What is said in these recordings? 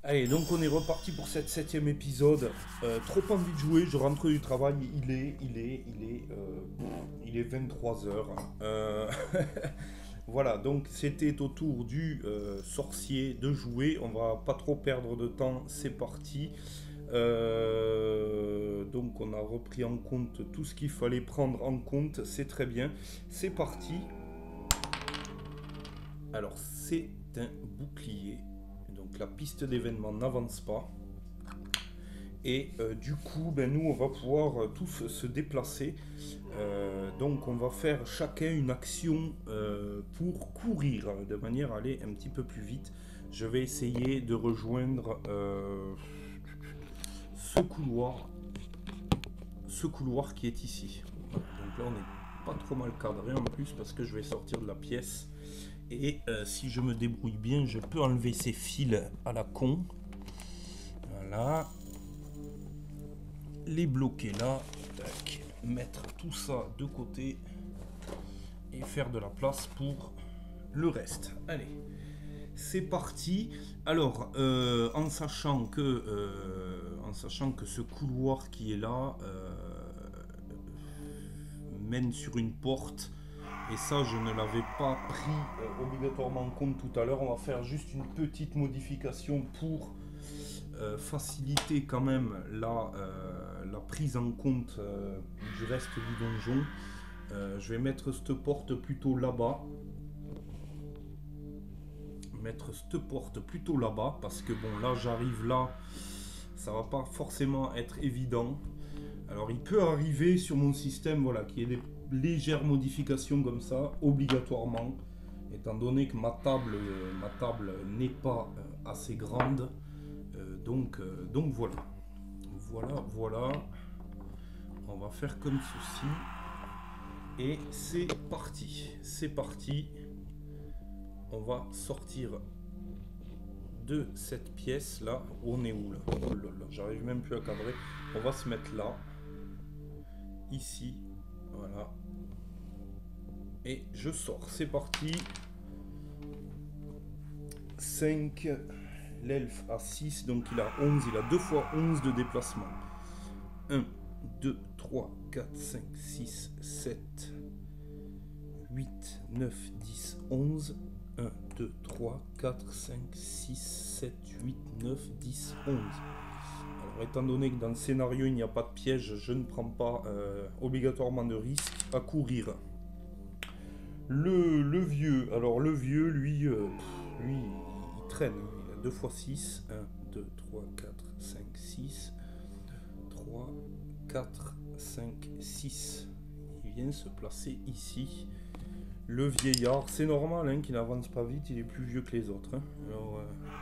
Allez, donc on est reparti pour cette 7e épisode. Trop envie de jouer, je rentre du travail, il est 23 heures. Voilà, donc c'était au tour du sorcier de jouer. On va pas trop perdre de temps, c'est parti. Donc on a repris en compte tout ce qu'il fallait prendre en compte, c'est très bien. C'est parti. Alors c'est un bouclier. Donc la piste d'événement n'avance pas. Et du coup, ben, nous, on va pouvoir tous se déplacer. Donc on va faire chacun une action pour courir, de manière à aller un petit peu plus vite. Je vais essayer de rejoindre ce couloir qui est ici. Voilà, donc là, on n'est pas trop mal cadré en plus parce que je vais sortir de la pièce. Et si je me débrouille bien, je peux enlever ces fils à la con. Voilà. Les bloquer là. Tac. Mettre tout ça de côté. Et faire de la place pour le reste. Allez. C'est parti. Alors, en sachant que ce couloir qui est là mène sur une porte. Et ça, je ne l'avais pas pris obligatoirement en compte tout à l'heure. On va faire juste une petite modification pour faciliter quand même la prise en compte du reste du donjon. Je vais mettre cette porte plutôt là-bas. Parce que bon, là, j'arrive là. Ça va pas forcément être évident. Alors, il peut arriver sur mon système, voilà, qu'il y ait des légères modifications comme ça, obligatoirement, étant donné que ma table n'est pas assez grande. Donc voilà. Voilà. On va faire comme ceci. Et c'est parti. On va sortir de cette pièce là. On est où là? Oh là là, j'arrive même plus à cadrer. On va se mettre là. Ici. Voilà. Et je sors. C'est parti. 5. L'elfe a 6, donc il a 11. Il a 2 fois 11 de déplacement. 1, 2, 3, 4, 5, 6, 7, 8, 9, 10, 11. 1, 2, 3, 4, 5, 6, 7, 8, 9, 10, 11. Alors, étant donné que dans le scénario il n'y a pas de piège, je ne prends pas obligatoirement de risque à courir. Le vieux, alors le vieux, lui, il traîne. Il a 2 fois 6. 1, 2, 3, 4, 5, 6. 3, 4, 5, 6. Il vient se placer ici. Le vieillard, c'est normal hein, qu'il n'avance pas vite, il est plus vieux que les autres. Hein. Alors,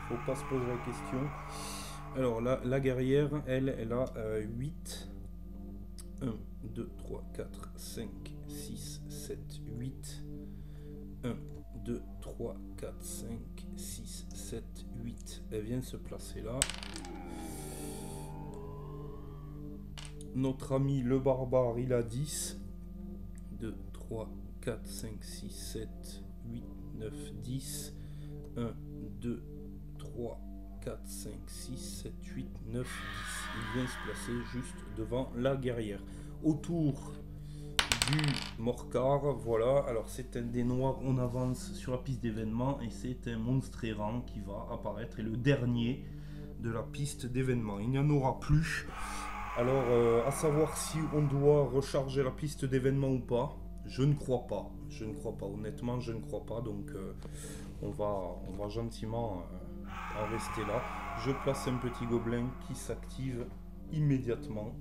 faut pas se poser la question. Alors, la guerrière, elle a 8. 1, 2, 3, 4, 5, 6, 7, 8. 1, 2, 3, 4, 5, 6, 7, 8. Elle vient se placer là. Notre ami le barbare, il a 10. 2, 3, 4, 5, 6, 7, 8, 9, 10. 1, 2, 3, 4, 5, 6, 7, 8, 9, 10. Il vient se placer juste devant la guerrière. Autour du Morcar, voilà. Alors c'est un dé noir, on avance sur la piste d'événement et c'est un monstre errant qui va apparaître et le dernier de la piste d'événement. Il n'y en aura plus. Alors, à savoir si on doit recharger la piste d'événement ou pas, je ne crois pas. Honnêtement, je ne crois pas. Donc, on va gentiment en rester là. Je place un petit gobelin qui s'active immédiatement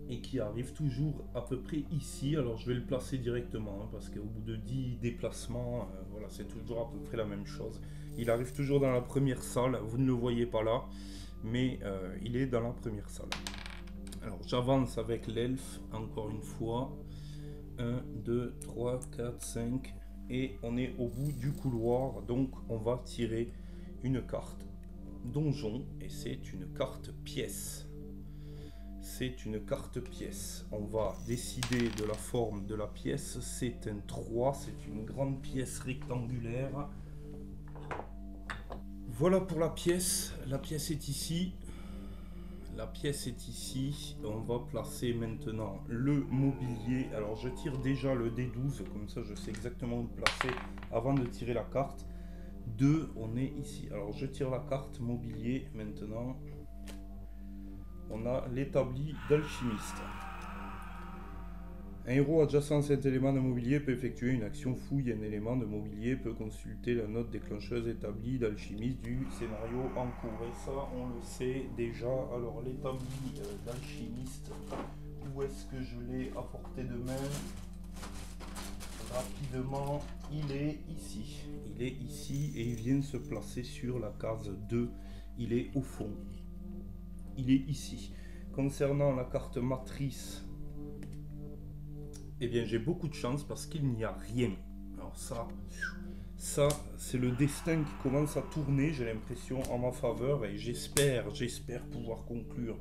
et qui arrive toujours à peu près ici. Alors, je vais le placer directement hein, parce qu'au bout de 10 déplacements, voilà, c'est toujours à peu près la même chose. Il arrive toujours dans la première salle. Vous ne le voyez pas là. Mais il est dans la première salle. Alors j'avance avec l'elfe, encore une fois. 1, 2, 3, 4, 5. Et on est au bout du couloir. Donc on va tirer une carte donjon. Et c'est une carte pièce. On va décider de la forme de la pièce. C'est un 3. C'est une grande pièce rectangulaire. Voilà pour la pièce. La pièce est ici. La pièce est ici. On va placer maintenant le mobilier. Alors je tire déjà le D12, comme ça je sais exactement où le placer avant de tirer la carte. 2, on est ici. Alors je tire la carte mobilier maintenant. On a l'établi d'alchimiste. Un héros adjacent à cet élément de mobilier peut effectuer une action fouille. Un élément de mobilier peut consulter la note déclencheuse établie d'alchimiste du scénario en cours. Et ça, on le sait déjà. Alors, l'établi d'alchimiste, où est-ce que je l'ai à portée de main? Rapidement, il est ici. Il est ici et il vient se placer sur la case 2. Il est au fond. Il est ici. Concernant la carte matrice, eh bien, j'ai beaucoup de chance parce qu'il n'y a rien. Alors ça c'est le destin qui commence à tourner, j'ai l'impression, en ma faveur. Et j'espère pouvoir conclure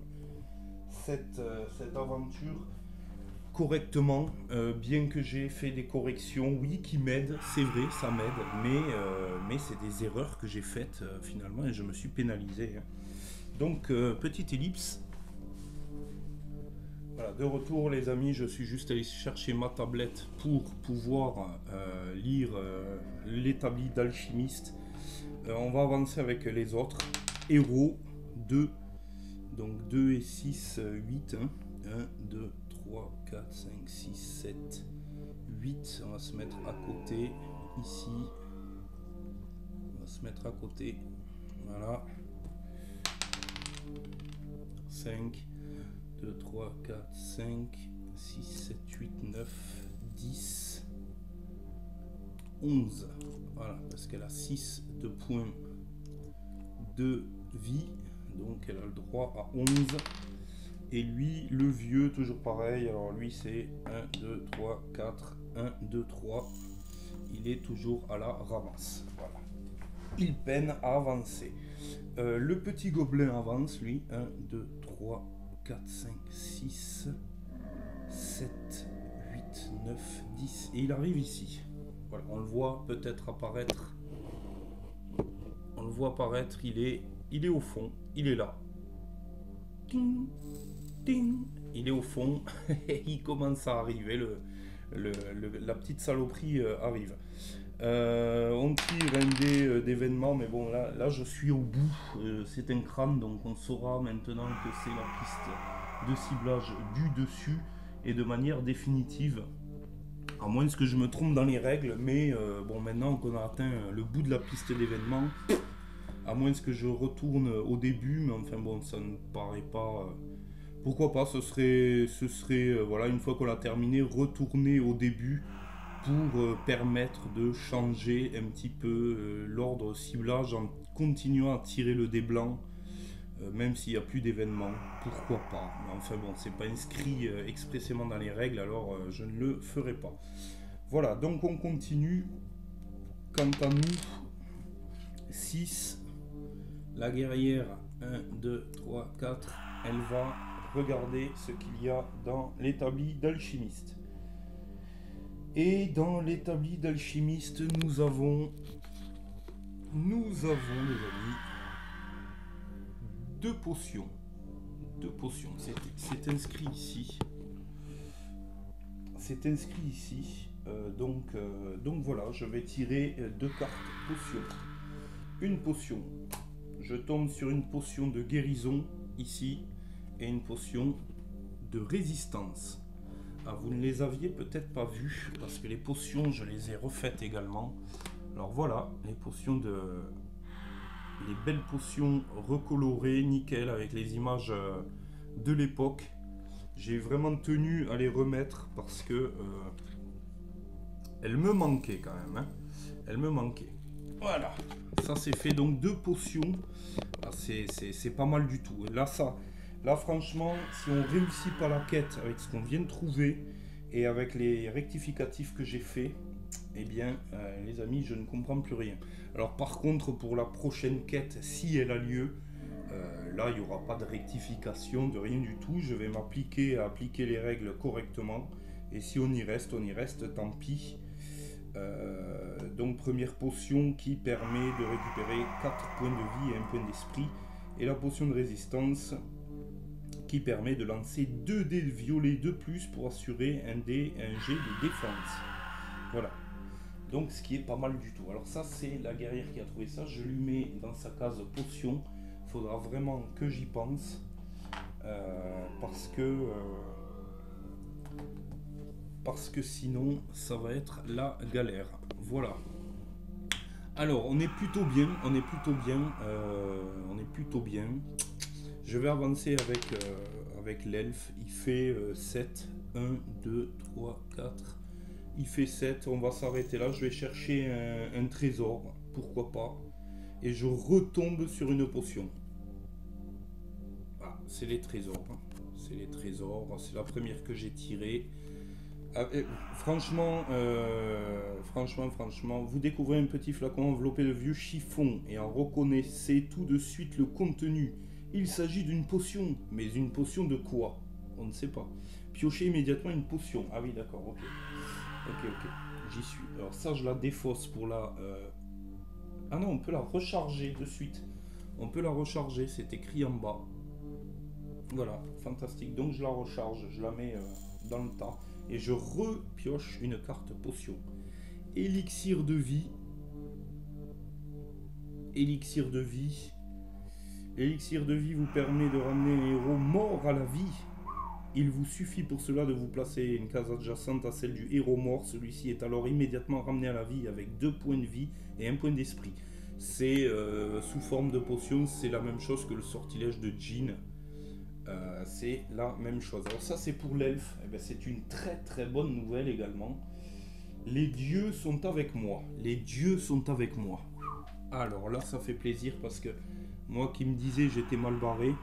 cette aventure correctement. Bien que j'ai fait des corrections, oui, qui m'aident, c'est vrai, ça m'aide. Mais c'est des erreurs que j'ai faites finalement et je me suis pénalisé. Donc, petite ellipse. Voilà, de retour les amis, je suis juste allé chercher ma tablette pour pouvoir lire l'établi d'alchimiste. On va avancer avec les autres. Héros, 2. Donc 2 et 6, 8. 1, 2, 3, 4, 5, 6, 7, 8. On va se mettre à côté, ici. On va se mettre à côté. Voilà. 5. 2, 3, 4, 5, 6, 7, 8, 9, 10, 11. Voilà, parce qu'elle a 6 de points de vie. Donc elle a le droit à 11. Et lui, le vieux, toujours pareil. Alors lui, c'est 1, 2, 3, 4, 1, 2, 3. Il est toujours à la ramasse. Voilà. Il peine à avancer. Le petit gobelin avance, lui. 1, 2, 3, 4, 5, 6, 7, 8, 9, 10. Et il arrive ici. Voilà, on le voit peut-être apparaître. On le voit apparaître, il est au fond, il est là. Ting, ting. Il est au fond, et il commence à arriver, la petite saloperie arrive. On tire un dé d'événement, mais bon, là je suis au bout. C'est un crâne, donc on saura maintenant que c'est la piste de ciblage du dessus et de manière définitive. À moins que je me trompe dans les règles, mais bon, maintenant qu'on a atteint le bout de la piste d'événement, à moins que je retourne au début, mais enfin bon, ça ne paraît pas. Pourquoi pas, ce serait voilà, une fois qu'on a terminé, retourner au début pour permettre de changer un petit peu l'ordre ciblage en continuant à tirer le dé blanc, même s'il n'y a plus d'événements. Pourquoi pas? Mais enfin bon, c'est pas inscrit expressément dans les règles, alors je ne le ferai pas. Voilà, donc on continue. Quant à nous, 6. La guerrière, 1, 2, 3, 4. Elle va regarder ce qu'il y a dans l'établi d'alchimiste. Et dans l'établi d'alchimiste, nous avons, les amis, 2 potions. 2 potions. C'est inscrit ici. C'est inscrit ici. Donc voilà, je vais tirer 2 cartes potions. Une potion. Je tombe sur une potion de guérison ici et une potion de résistance. Ah, vous ne les aviez peut-être pas vues parce que les potions, je les ai refaites également. Alors voilà, les belles potions recolorées, nickel, avec les images de l'époque. J'ai vraiment tenu à les remettre parce que elles me manquaient quand même. Hein. Elles me manquaient. Voilà, ça c'est fait. Donc 2 potions, ah, c'est pas mal du tout. Et là franchement, si on réussit pas la quête avec ce qu'on vient de trouver et avec les rectificatifs que j'ai fait, eh bien les amis, je ne comprends plus rien. Alors par contre, pour la prochaine quête, si elle a lieu, là il n'y aura pas de rectification, de rien du tout. Je vais m'appliquer à appliquer les règles correctement. Et si on y reste, tant pis. Donc première potion qui permet de récupérer 4 points de vie et 1 point d'esprit. Et la potion de résistance qui permet de lancer 2 dés violets de plus pour assurer un jet de défense. Voilà. Donc ce qui est pas mal du tout. Alors ça c'est la guerrière qui a trouvé ça. Je lui mets dans sa case potion. Faudra vraiment que j'y pense. Parce que sinon ça va être la galère. Voilà. Alors on est plutôt bien. Je vais avancer avec l'elfe. Il fait 7. 1, 2, 3, 4. Il fait 7. On va s'arrêter là. Je vais chercher un trésor. Pourquoi pas. Et je retombe sur une potion. Ah, c'est les trésors. C'est les trésors. C'est la première que j'ai tirée. Ah, franchement, vous découvrez un petit flacon enveloppé de vieux chiffon et en reconnaissez tout de suite le contenu. Il s'agit d'une potion, mais une potion de quoi? On ne sait pas. Piochez immédiatement une potion. Ah oui, d'accord, ok. Ok, j'y suis. Alors ça, je la défausse pour la... Ah non, on peut la recharger de suite. On peut la recharger, c'est écrit en bas. Voilà, fantastique. Donc je la recharge, je la mets dans le tas. Et je repioche une carte potion. Élixir de vie. Élixir de vie. L'élixir de vie vous permet de ramener un héros mort à la vie. Il vous suffit pour cela de vous placer une case adjacente à celle du héros mort. Celui-ci est alors immédiatement ramené à la vie avec 2 points de vie et 1 point d'esprit. C'est sous forme de potion, c'est la même chose que le sortilège de Djinn. C'est la même chose. Alors ça c'est pour l'elfe, eh bien, c'est une très très bonne nouvelle également. Les dieux sont avec moi. Les dieux sont avec moi. Alors là ça fait plaisir parce que moi qui me disais j'étais mal barré,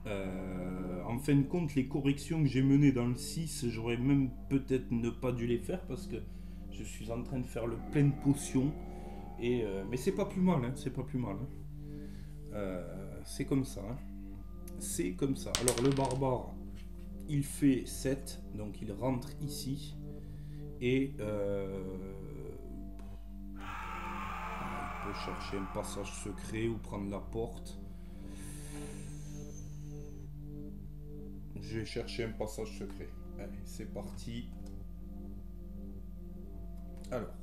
en fin de compte les corrections que j'ai menées dans le 6, j'aurais même peut-être ne pas dû les faire parce que je suis en train de faire le plein de potions. Mais c'est pas plus mal, hein, c'est pas plus mal. Hein. C'est comme ça. Hein. C'est comme ça. Alors le barbare, il fait 7, donc il rentre ici. Et il peut chercher un passage secret ou prendre la porte. Je vais chercher un passage secret. Allez, c'est parti. Alors,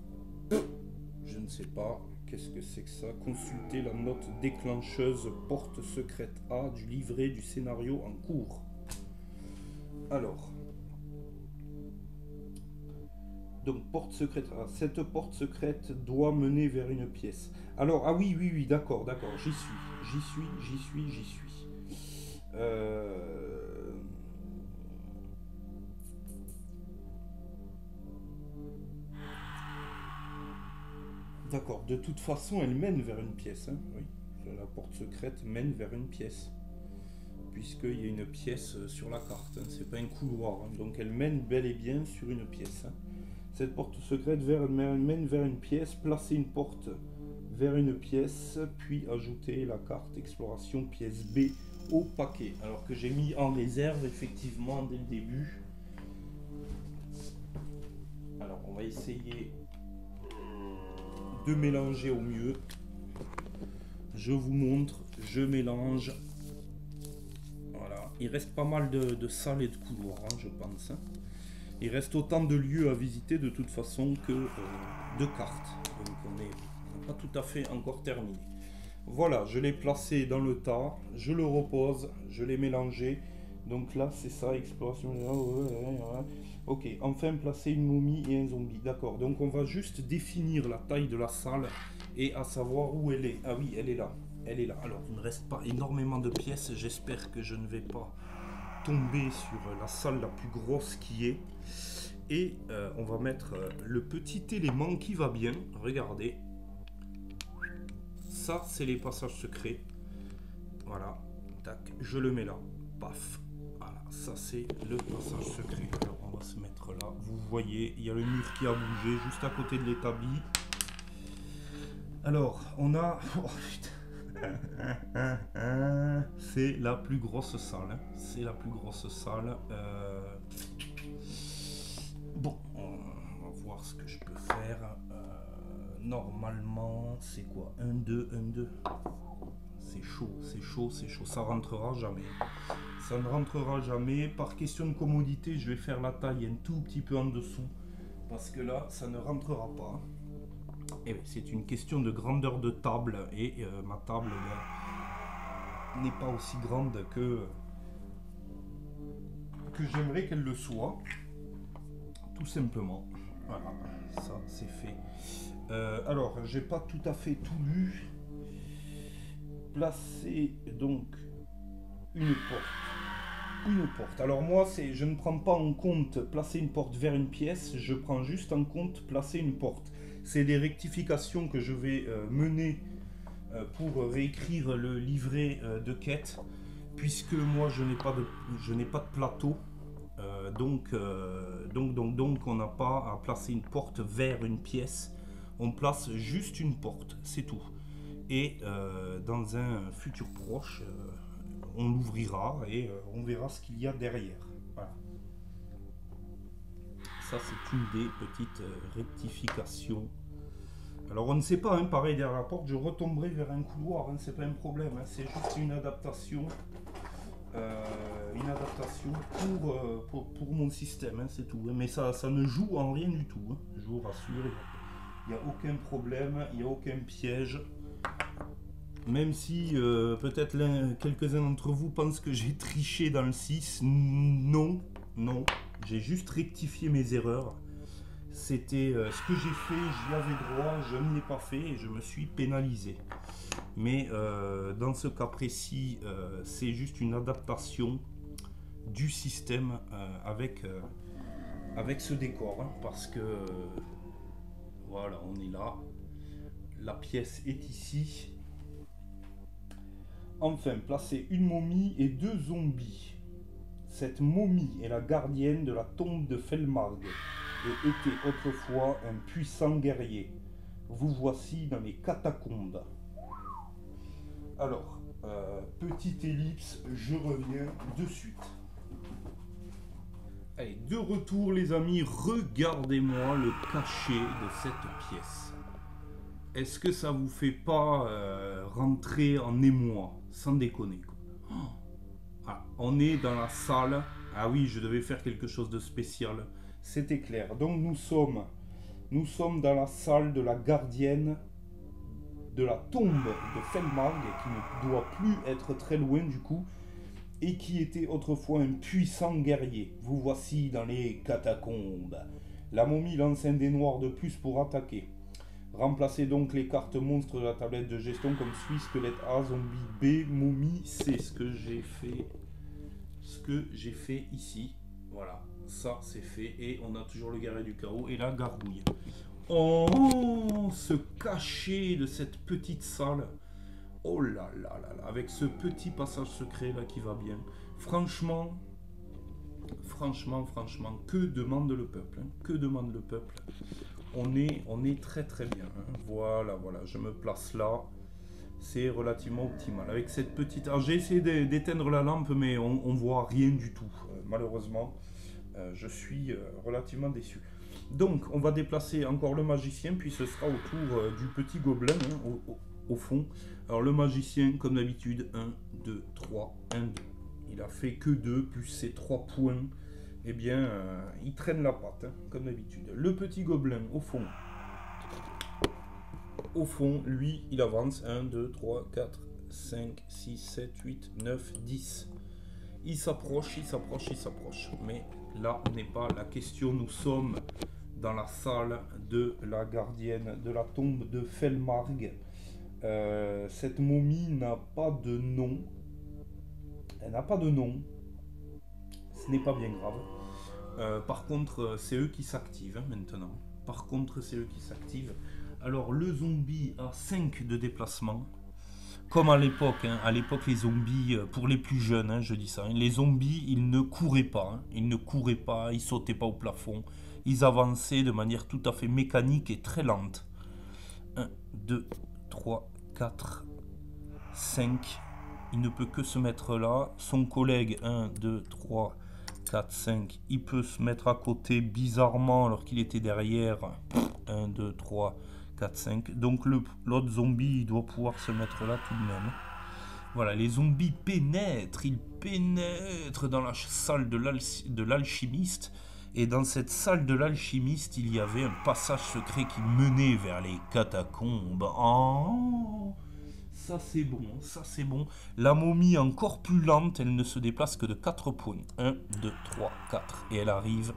je ne sais pas. Qu'est-ce que c'est que ça? Consultez la note déclencheuse porte secrète A du livret du scénario en cours. Alors. Donc, porte secrète A. Cette porte secrète doit mener vers une pièce. Alors, ah oui, d'accord. J'y suis. D'accord, de toute façon, elle mène vers une pièce. Hein. Oui, la porte secrète mène vers une pièce. Puisqu'il y a une pièce sur la carte. Hein. C'est pas un couloir. Hein. Donc, elle mène bel et bien sur une pièce. Hein. Cette porte secrète mène vers une pièce. Placez une porte vers une pièce. Puis ajoutez la carte exploration pièce B au paquet. Alors que j'ai mis en réserve, effectivement, dès le début. Alors, on va essayer de mélanger au mieux. Je vous montre, je mélange. Voilà, il reste pas mal de salles et de couloirs, hein, je pense. Il reste autant de lieux à visiter de toute façon que de cartes. Donc on n'est pas tout à fait encore terminé. Voilà, je l'ai placé dans le tas, je le repose, je l'ai mélangé. Donc là, c'est ça, exploration. Ok, enfin placer une momie et un zombie. D'accord, donc on va juste définir la taille de la salle et à savoir où elle est. Ah oui, elle est là. Elle est là. Alors, il ne me reste pas énormément de pièces. J'espère que je ne vais pas tomber sur la salle la plus grosse qui est. Et on va mettre le petit élément qui va bien. Regardez. Ça, c'est les passages secrets. Voilà. Tac, je le mets là. Paf. Voilà, ça c'est le passage secret. Alors on va se mettre là. Vous voyez, il y a le mur qui a bougé juste à côté de l'établi. Alors, on a... Oh, putain. C'est la plus grosse salle. Hein. C'est la plus grosse salle. Bon, on va voir ce que je peux horaire. Normalement, c'est quoi? 1, 2, 1, 2. C'est chaud, c'est chaud, c'est chaud. Ça rentrera jamais. Ça ne rentrera jamais. Par question de commodité, je vais faire la taille un tout petit peu en dessous. Parce que là, ça ne rentrera pas. Et bien, c'est une question de grandeur de table. Et ma table n'est pas aussi grande que j'aimerais qu'elle le soit. Tout simplement. Voilà, ça c'est fait. Alors, j'ai pas tout à fait tout lu. Placer donc une porte. Une porte. Alors moi, je ne prends pas en compte placer une porte vers une pièce, je prends juste en compte placer une porte. C'est des rectifications que je vais mener pour réécrire le livret de quête, puisque moi je n'ai pas de plateau. Donc on n'a pas à placer une porte vers une pièce, on place juste une porte, c'est tout. Et dans un futur proche, on l'ouvrira et on verra ce qu'il y a derrière. Voilà. Ça c'est une des petites rectifications. Alors on ne sait pas, hein, pareil derrière la porte, je retomberai vers un couloir, hein, c'est pas un problème, hein, c'est juste une adaptation. Pour mon système, hein, c'est tout. Hein. Mais ça ne joue en rien du tout, hein, je vous rassure. Il n'y a aucun problème, il n'y a aucun piège. Même si peut-être quelques-uns d'entre vous pensent que j'ai triché dans le 6. Non, non. J'ai juste rectifié mes erreurs. C'était ce que j'ai fait, j'y avais droit, je ne l'ai pas fait et je me suis pénalisé. Mais dans ce cas précis, c'est juste une adaptation du système avec ce décor. Hein, parce que voilà, on est là. La pièce est ici. Enfin, placer une momie et 2 zombies. Cette momie est la gardienne de la tombe de Felmarg et était autrefois un puissant guerrier. Vous voici dans les catacombes. Alors, petite ellipse, je reviens de suite. Allez, de retour les amis, regardez-moi le cachet de cette pièce. Est-ce que ça vous fait pas rentrer en émoi, sans déconner quoi. Ah, on est dans la salle. Ah oui, je devais faire quelque chose de spécial. C'était clair. Donc nous sommes dans la salle de la gardienne de la tombe de Felmarg, qui ne doit plus être très loin du coup, et qui était autrefois un puissant guerrier. Vous voici dans les catacombes. La momie lance un dé noir de plus pour attaquer. Remplacez donc les cartes monstres de la tablette de gestion comme suit: squelette A, zombie B, momie C. Ce que j'ai fait ici. Voilà, ça c'est fait. Et on a toujours le guerrier du chaos et la gargouille. Oh, ce cachet de cette petite salle. Oh là là là là, avec ce petit passage secret là qui va bien. Franchement, que demande le peuple, hein, que demande le peuple. On est très très bien. Hein. Voilà, je me place là. C'est relativement optimal. Avec cette petite... Alors, j'ai essayé d'éteindre la lampe, mais on voit rien du tout. Malheureusement, je suis relativement déçu. Donc, on va déplacer encore le magicien, puis ce sera au tour du petit gobelin, hein, au fond. Alors, le magicien, comme d'habitude, 1, 2, 3, 1, 2. Il a fait que 2, plus ses 3 points. Eh bien, il traîne la patte, hein, comme d'habitude. Le petit gobelin, au fond, lui, il avance. 1, 2, 3, 4, 5, 6, 7, 8, 9, 10. Il s'approche. Mais là n'est pas la question. Nous sommes dans la salle de la gardienne de la tombe de Felmarg. Cette momie n'a pas de nom. Elle n'a pas de nom. Ce n'est pas bien grave. Par contre, c'est eux qui s'activent hein, maintenant. Alors, le zombie a 5 de déplacement. Comme à l'époque. Hein. À l'époque, les zombies, pour les plus jeunes, hein, je dis ça. Hein, les zombies, ils ne couraient pas. Hein. Ils sautaient pas au plafond. Ils avançaient de manière tout à fait mécanique et très lente. 1, 2, 3, 4, 5. Il ne peut que se mettre là. Son collègue, 1, 2, 3, 4, 5. Il peut se mettre à côté bizarrement alors qu'il était derrière. 1, 2, 3, 4, 5. Donc l'autre zombie, il doit pouvoir se mettre là tout de même. Voilà, les zombies pénètrent. Ils pénètrent dans la salle de l'alchimiste. Et dans cette salle de l'alchimiste, il y avait un passage secret qui menait vers les catacombes. Oh, ça c'est bon, ça c'est bon. La momie encore plus lente, elle ne se déplace que de 4 points. 1, 2, 3, 4. Et elle arrive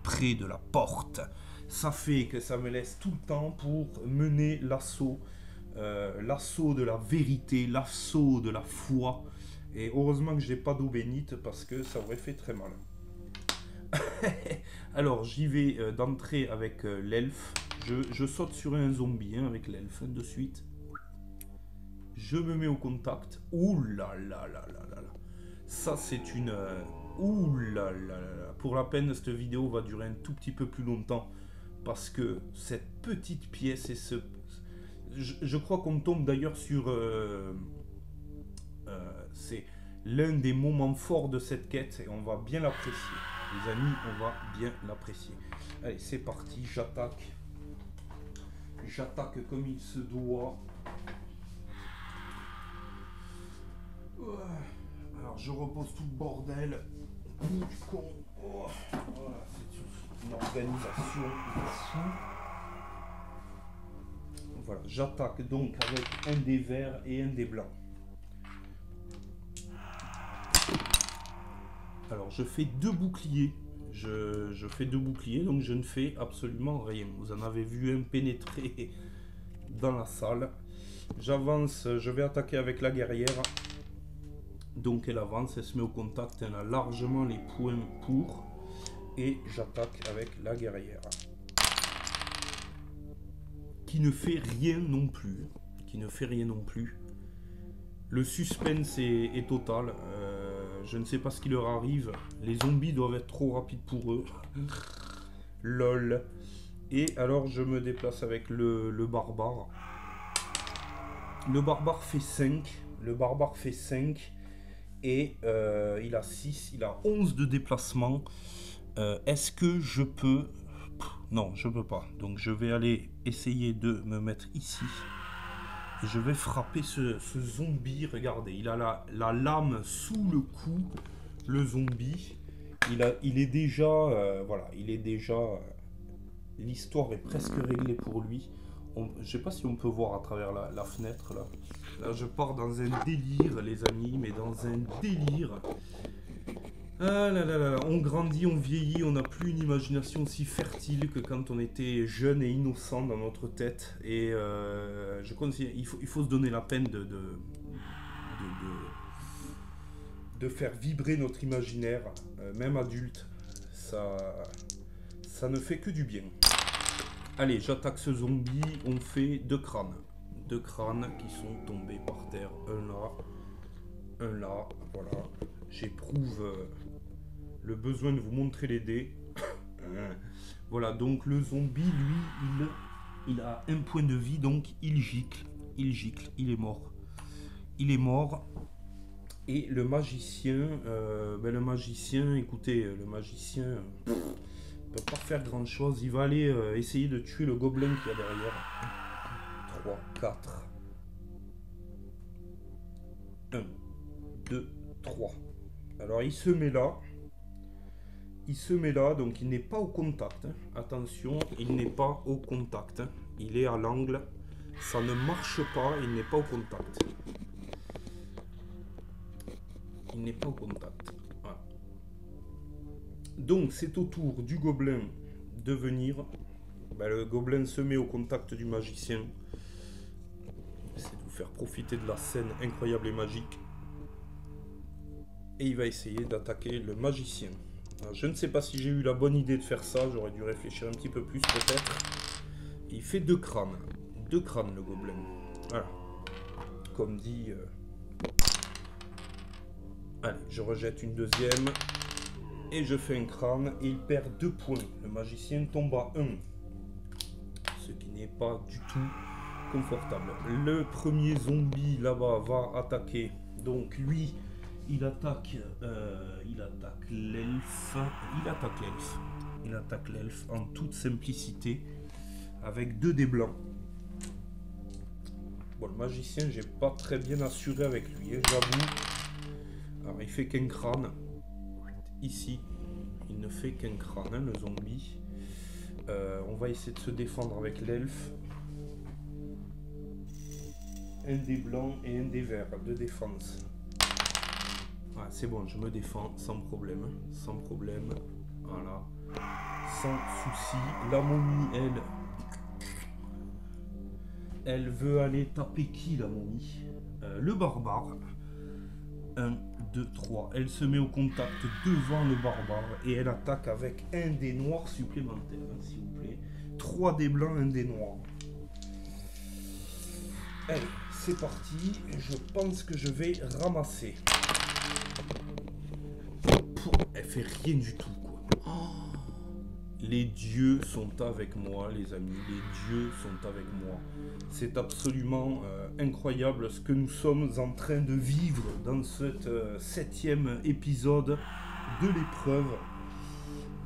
près de la porte. Ça fait que ça me laisse tout le temps pour mener l'assaut. L'assaut de la vérité, l'assaut de la foi. Et heureusement que je n'ai pas d'eau bénite parce que ça aurait fait très mal. Alors j'y vais d'entrée avec l'elfe. Je saute sur un zombie avec l'elfe de suite. Je me mets au contact. Ouh là là là là là là. Ça c'est une... ouh là là là là. Pour la peine, cette vidéo va durer un tout petit peu plus longtemps. Parce que cette petite pièce et ce... Je crois qu'on tombe d'ailleurs sur... c'est l'un des moments forts de cette quête et on va bien l'apprécier. Les amis, on va bien l'apprécier. Allez, c'est parti, j'attaque. J'attaque comme il se doit. Alors, je repose tout le bordel. Du con. Oh, voilà, c'est une organisation de fou. Voilà, j'attaque donc avec un des verts et un des blancs. Alors, je fais 2 boucliers. Je fais 2 boucliers, donc je ne fais absolument rien. Vous en avez vu un pénétrer dans la salle. J'avance, je vais attaquer avec la guerrière. Donc elle avance, elle se met au contact, elle a largement les points pour. Et j'attaque avec la guerrière. Qui ne fait rien non plus. Qui ne fait rien non plus. Le suspense est total. Je ne sais pas ce qui leur arrive. Les zombies doivent être trop rapides pour eux. Lol. Et alors je me déplace avec le barbare. Le barbare fait 5. Le barbare fait 5. Et il a 6. Il a 11 de déplacement. Est-ce que je peux... Non, je peux pas. Donc je vais aller essayer de me mettre ici. Et je vais frapper ce zombie. Regardez, il a la lame sous le cou. Le zombie. Il est déjà... voilà, il est déjà... l'histoire est presque réglée pour lui. Je sais pas si on peut voir à travers la fenêtre là. Là, je pars dans un délire, les amis, mais dans un délire. Ah là là là, on grandit, on vieillit, on n'a plus une imagination aussi fertile que quand on était jeune et innocent dans notre tête. Et je conseille, il faut se donner la peine de faire vibrer notre imaginaire, même adulte. Ça ne fait que du bien. Allez, j'attaque ce zombie, on fait 2 crânes. 2 crânes qui sont tombés par terre. Un là, voilà. J'éprouve le besoin de vous montrer les dés. Voilà, donc le zombie, lui, il a 1 point de vie, donc il gicle, il est mort. Il est mort. Et le magicien, écoutez, le magicien... peut pas faire grand chose. Il va aller essayer de tuer le gobelin qu'il y a derrière. 3, 4. 1, 2, 3. Alors il se met là. Il se met là, donc il n'est pas au contact. Hein. Attention, il n'est pas au contact. Hein. Il est à l'angle. Ça ne marche pas, il n'est pas au contact. Il n'est pas au contact. Voilà. Donc c'est au tour du gobelin de venir. Ben, le gobelin se met au contact du magicien. C'est de vous faire profiter de la scène incroyable et magique. Et il va essayer d'attaquer le magicien. Alors, je ne sais pas si j'ai eu la bonne idée de faire ça. J'aurais dû réfléchir un petit peu plus peut-être. Il fait 2 crânes. 2 crânes le gobelin. Voilà. Comme dit... Allez, je rejette une deuxième. Et je fais un crâne. Et il perd 2 points. Le magicien tombe à 1. Ce qui n'est pas du tout confortable. Le premier zombie là-bas va attaquer. Donc lui, il attaque l'elfe. Il attaque l'elfe en toute simplicité. avec 2 dés blancs. Bon, le magicien, j'ai pas très bien assuré avec lui, hein, j'avoue. Alors, il fait qu'un crâne. Ici, il ne fait qu'un crâne, hein, le zombie. On va essayer de se défendre avec l'elfe. Un dé blanc et un dé vert de défense. Ouais, c'est bon, je me défends sans problème. Hein, sans problème. Voilà. Sans souci. La momie, elle veut aller taper qui, la momie? Le barbare. 1, 2, 3. Elle se met au contact devant le barbare et elle attaque avec un dé noir supplémentaire, hein, s'il vous plaît. 3 dés blancs, un dé noir. Allez, c'est parti. Je pense que je vais ramasser. Elle fait rien du tout, quoi. Oh, les dieux sont avec moi, les amis. Les dieux sont avec moi. C'est absolument incroyable ce que nous sommes en train de vivre dans ce 7e épisode de l'épreuve.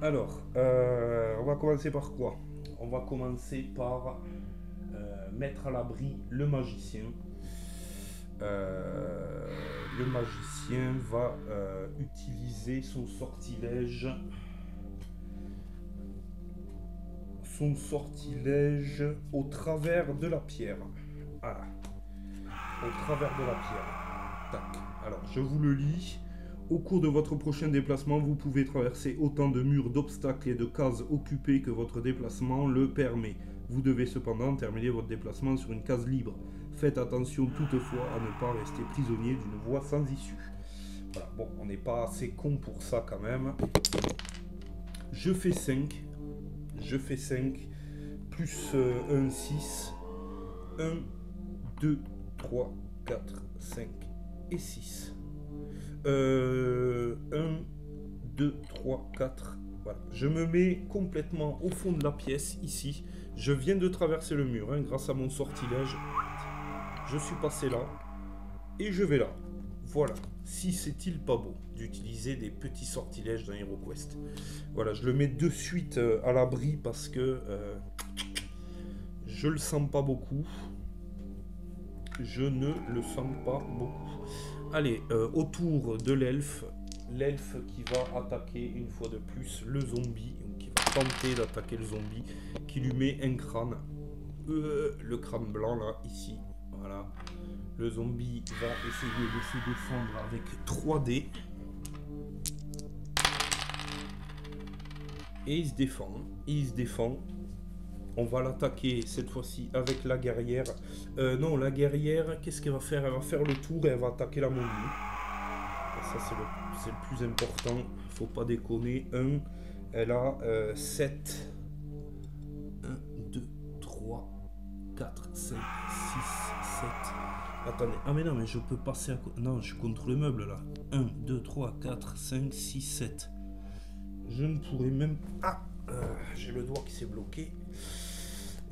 Alors, on va commencer par quoi? On va commencer par mettre à l'abri le magicien. Le magicien va utiliser son sortilège. Son sortilège au travers de la pierre. Voilà. Au travers de la pierre. Tac. Alors, je vous le lis. Au cours de votre prochain déplacement, vous pouvez traverser autant de murs, d'obstacles et de cases occupées que votre déplacement le permet. Vous devez cependant terminer votre déplacement sur une case libre. Faites attention toutefois à ne pas rester prisonnier d'une voie sans issue. Voilà, bon, on n'est pas assez con pour ça quand même. Je fais 5. Je fais 5. Plus 1, 6. 1, 2, 3, 4, 5 et 6. 1, 2, 3, 4. Voilà. Je me mets complètement au fond de la pièce, ici. Je viens de traverser le mur, hein, grâce à mon sortilège. Je suis passé là. Et je vais là. Voilà. Si c'est-il pas beau d'utiliser des petits sortilèges dans HeroQuest. Voilà, je le mets de suite à l'abri parce que je le sens pas beaucoup. Je ne le sens pas beaucoup. Allez, autour de l'elfe. L'elfe qui va attaquer une fois de plus le zombie, ou qui va tenter d'attaquer le zombie, qui lui met un crâne. Le crâne blanc là, ici. Voilà. Le zombie va essayer de se défendre avec 3 dés. Et il se défend. Il se défend. On va l'attaquer cette fois-ci avec la guerrière. Non, la guerrière, qu'est-ce qu'elle va faire? Elle va faire le tour et elle va attaquer la momie. Ça, c'est le plus important. Faut pas déconner. Elle a 7. 1, 2, 3, 4, 5, 6, 7. Attendez. Ah, mais non, mais je peux passer à... Non, je suis contre le meuble, là. 1, 2, 3, 4, 5, 6, 7. Je ne pourrais même... Ah, j'ai le doigt qui s'est bloqué.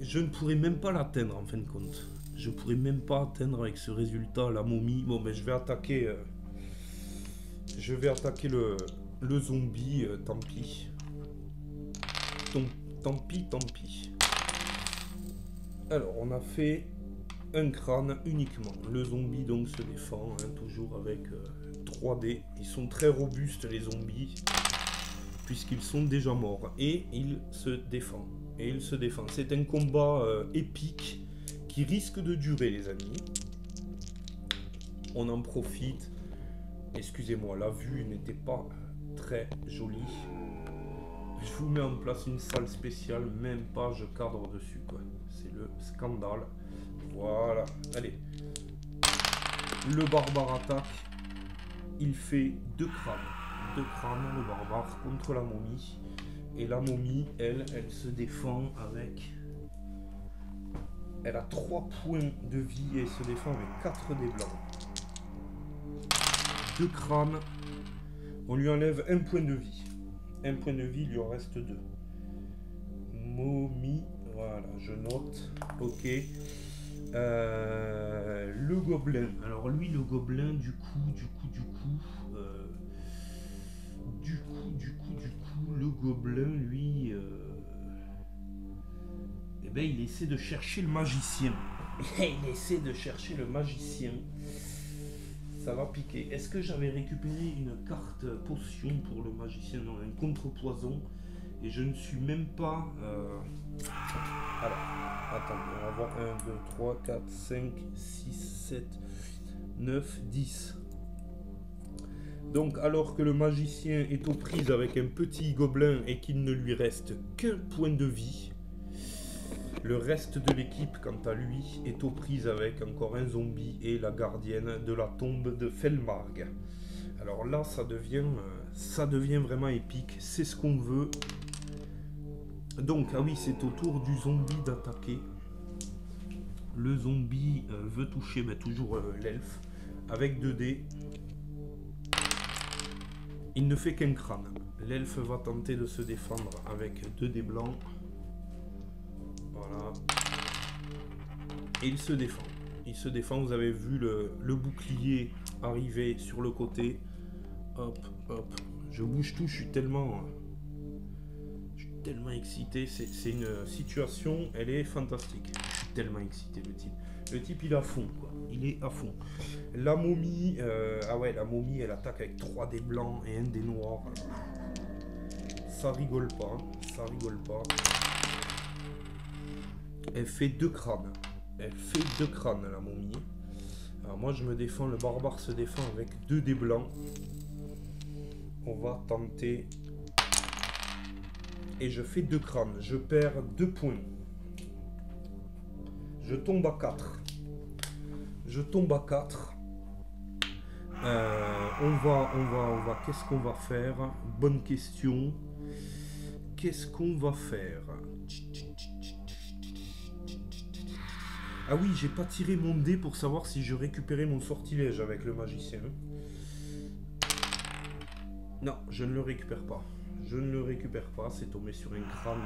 Je ne pourrais même pas l'atteindre, en fin de compte. Je pourrais même pas atteindre avec ce résultat la momie. Bon, ben, je vais attaquer... Je vais attaquer le zombie, tant pis. Tant pis. Alors, on a fait un crâne uniquement. Le zombie, donc, se défend, hein, toujours avec 3 dés. Ils sont très robustes, les zombies, puisqu'ils sont déjà morts. Et il se défend. C'est un combat épique qui risque de durer, les amis. On en profite. Excusez-moi, la vue n'était pas très jolie. Je vous mets en place une salle spéciale, même pas je cadre dessus, quoi. C'est le scandale. Voilà, allez. Le barbare attaque. Il fait 2 crânes. 2 crânes, le barbare, contre la momie. Et la momie, elle se défend avec... Elle a 3 points de vie et se défend avec 4 dés blancs. 2 crânes. On lui enlève 1 point de vie. 1 point de vie, il lui en reste 2. Momie. Voilà, je note. Ok. Le gobelin. Alors lui, le gobelin, du coup, le gobelin, lui... Eh ben, il essaie de chercher le magicien. Il essaie de chercher le magicien. Ça va piquer. Est-ce que j'avais récupéré une carte potion pour le magicien? Non, un contrepoison. Et je ne suis même pas... Alors, attendez, on va voir 1, 2, 3, 4, 5, 6, 7, 9, 10. Donc, alors que le magicien est aux prises avec un petit gobelin et qu'il ne lui reste qu'un point de vie, le reste de l'équipe, quant à lui, est aux prises avec encore un zombie et la gardienne de la tombe de Felmarg. Alors là, ça devient vraiment épique. C'est ce qu'on veut. Donc, ah oui, c'est au tour du zombie d'attaquer. Le zombie veut toucher toujours l'elfe avec 2 dés. Il ne fait qu'un crâne. L'elfe va tenter de se défendre avec 2 dés blancs. Voilà. Et il se défend. Il se défend. Vous avez vu le bouclier arriver sur le côté. Hop, hop. Je bouge tout. Je suis tellement excité. C'est une situation. Elle est fantastique. Je suis tellement excité, le type. Le type, il est à fond, quoi. Il est à fond. La momie. Ah ouais, la momie, elle attaque avec 3 dés blancs et 1 dé noir. Ça rigole pas. Ça rigole pas. Elle fait 2 crânes. Elle fait 2 crânes, la momie. Alors moi, je me défends. Le barbare se défend avec 2 dés blancs. On va tenter. Et je fais 2 crânes. Je perds 2 points. Je tombe à 4. Je tombe à 4. On va. Qu'est-ce qu'on va faire? Bonne question. Qu'est-ce qu'on va faire? Ah oui, j'ai pas tiré mon dé pour savoir si je récupérais mon sortilège avec le magicien. Non, je ne le récupère pas. Je ne le récupère pas. C'est tombé sur un crâne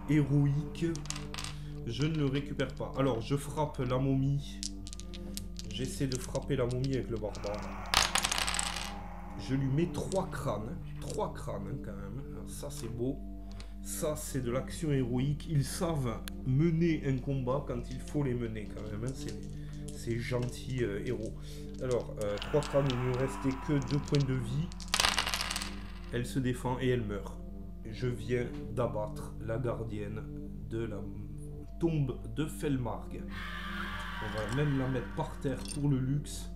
héroïque. Je ne le récupère pas. Alors, je frappe la momie. J'essaie de frapper la momie avec le barbare. Je lui mets 3 crânes. 3 crânes, quand même. Alors, ça, c'est beau. Ça, c'est de l'action héroïque. Ils savent mener un combat quand il faut les mener, quand même. Hein. C'est gentil héros. Alors, 3 crânes, il ne me restait que 2 points de vie. Elle se défend et elle meurt. Je viens d'abattre la gardienne de la tombe de Felmarg. On va même la mettre par terre pour le luxe.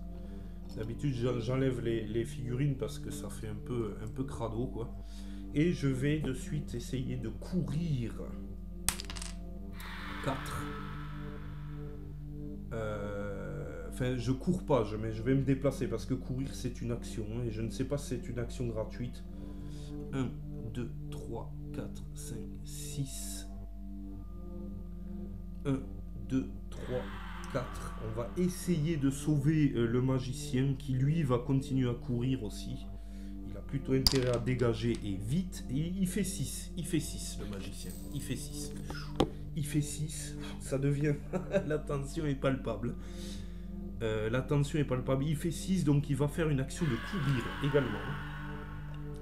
D'habitude, j'enlève les figurines parce que ça fait un peu crado, quoi. Et je vais de suite essayer de courir. 4. Enfin, je cours pas, je vais me déplacer parce que courir c'est une action. Hein, et je ne sais pas si c'est une action gratuite. 1, 2, 3, 4, 5, 6. 1, 2, 3, 4. On va essayer de sauver le magicien qui lui va continuer à courir aussi. Il a plutôt intérêt à dégager et vite. Et il fait 6. Il fait 6 le magicien. Il fait 6. Il fait 6. Ça devient... La tension est palpable. La tension est palpable. Il fait 6 donc il va faire une action de courir également.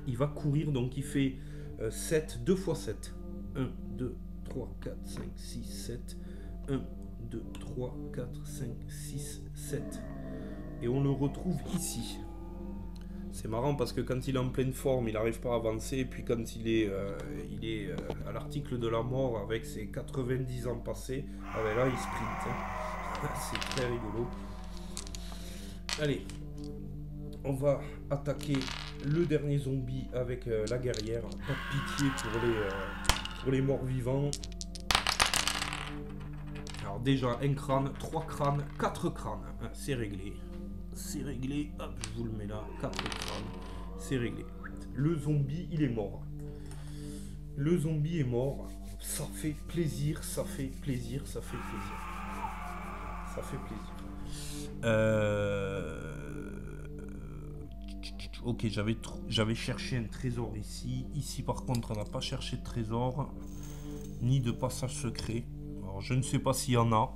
Il va courir donc il fait 7. 2 fois 7. 1, 2, 3, 4, 5, 6, 7. 1, 2, 3, 4, 5, 6, 7. Et on le retrouve ici. C'est marrant parce que quand il est en pleine forme, il n'arrive pas à avancer. Et puis quand il est à l'article de la mort avec ses 90 ans passés, ah ben là il sprint. Hein. C'est très rigolo. Allez, on va attaquer le dernier zombie avec la guerrière. Pas de pitié pour les morts vivants. Alors déjà, un crâne, 3 crânes, 4 crânes. Hein, c'est réglé. C'est réglé. Hop, je vous le mets là. 4 crânes. C'est réglé. Le zombie, il est mort. Le zombie est mort. Ça fait plaisir, ça fait plaisir, ça fait plaisir. Ça fait plaisir. Ok, j'avais cherché un trésor ici. Ici, par contre, on n'a pas cherché de trésor. Ni de passage secret. Alors, je ne sais pas s'il y en a.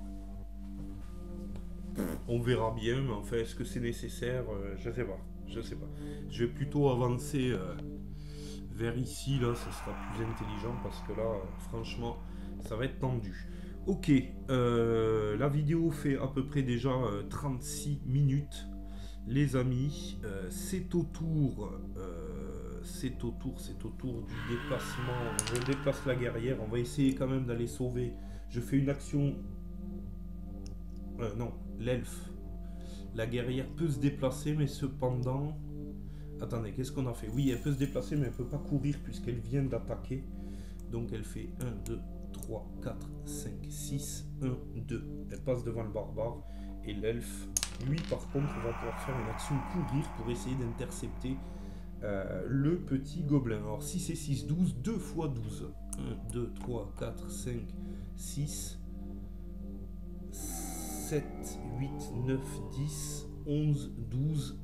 On verra bien, mais enfin, est-ce que c'est nécessaire? Je sais pas. Je sais pas. Je vais plutôt avancer vers ici, là, ça sera plus intelligent, parce que là, franchement, Ça va être tendu. Ok, la vidéo fait à peu près déjà 36 minutes. Les amis, c'est au tour du déplacement. Je déplace la guerrière. On va essayer quand même d'aller sauver. Je fais une action. Non, l'elfe. La guerrière peut se déplacer, mais cependant. Attendez, qu'est-ce qu'on a fait? Oui, elle peut se déplacer, mais elle peut pas courir puisqu'elle vient d'attaquer. Donc elle fait 1, 2, 3, 4, 5, 6, 1, 2. Elle passe devant le barbare. Et l'elfe, lui, par contre, va pouvoir faire une action courir pour essayer d'intercepter le petit gobelin. Alors 6 et 6, 12, 2 fois 12. 1, 2, 3, 4, 5, 6, 7, 8, 9, 10, 11, 12.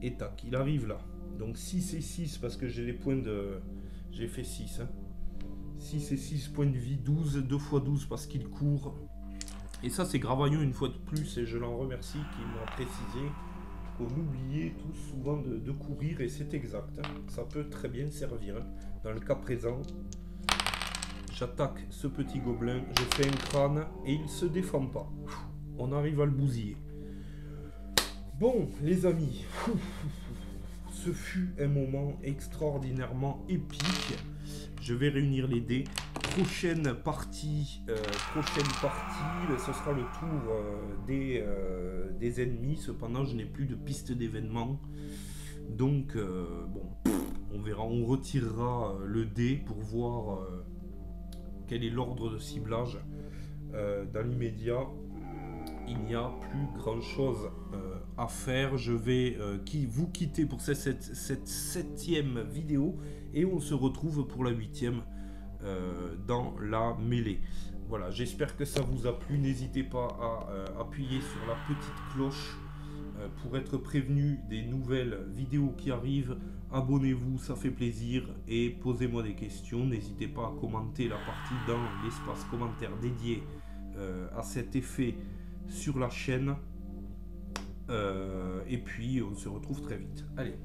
Et tac, il arrive là. Donc 6 et 6 parce que j'ai les points de... J'ai fait 6. 6 et 6 points de vie, 12, 2 fois 12 parce qu'il court. Et ça c'est Gravaillon une fois de plus et je l'en remercie qui m'a précisé qu'on oubliait tout souvent de courir et c'est exact. Ça peut très bien servir. Dans le cas présent, j'attaque ce petit gobelin, je fais un crâne et il se défend pas. On arrive à le bousiller. Bon les amis, ce fut un moment extraordinairement épique. Je vais réunir les dés. Prochaine partie, ce sera le tour des ennemis. Cependant, je n'ai plus de piste d'événements. Donc, bon, on verra. On retirera le dé pour voir quel est l'ordre de ciblage. Dans l'immédiat, il n'y a plus grand chose à faire. Je vais vous quitter pour cette 7e vidéo et on se retrouve pour la 8e dans la mêlée. Voilà, j'espère que ça vous a plu. N'hésitez pas à appuyer sur la petite cloche pour être prévenu des nouvelles vidéos qui arrivent. Abonnez-vous, ça fait plaisir et posez-moi des questions. N'hésitez pas à commenter la partie dans l'espace commentaire dédié à cet effet sur la chaîne. Et puis on se retrouve très vite. Allez.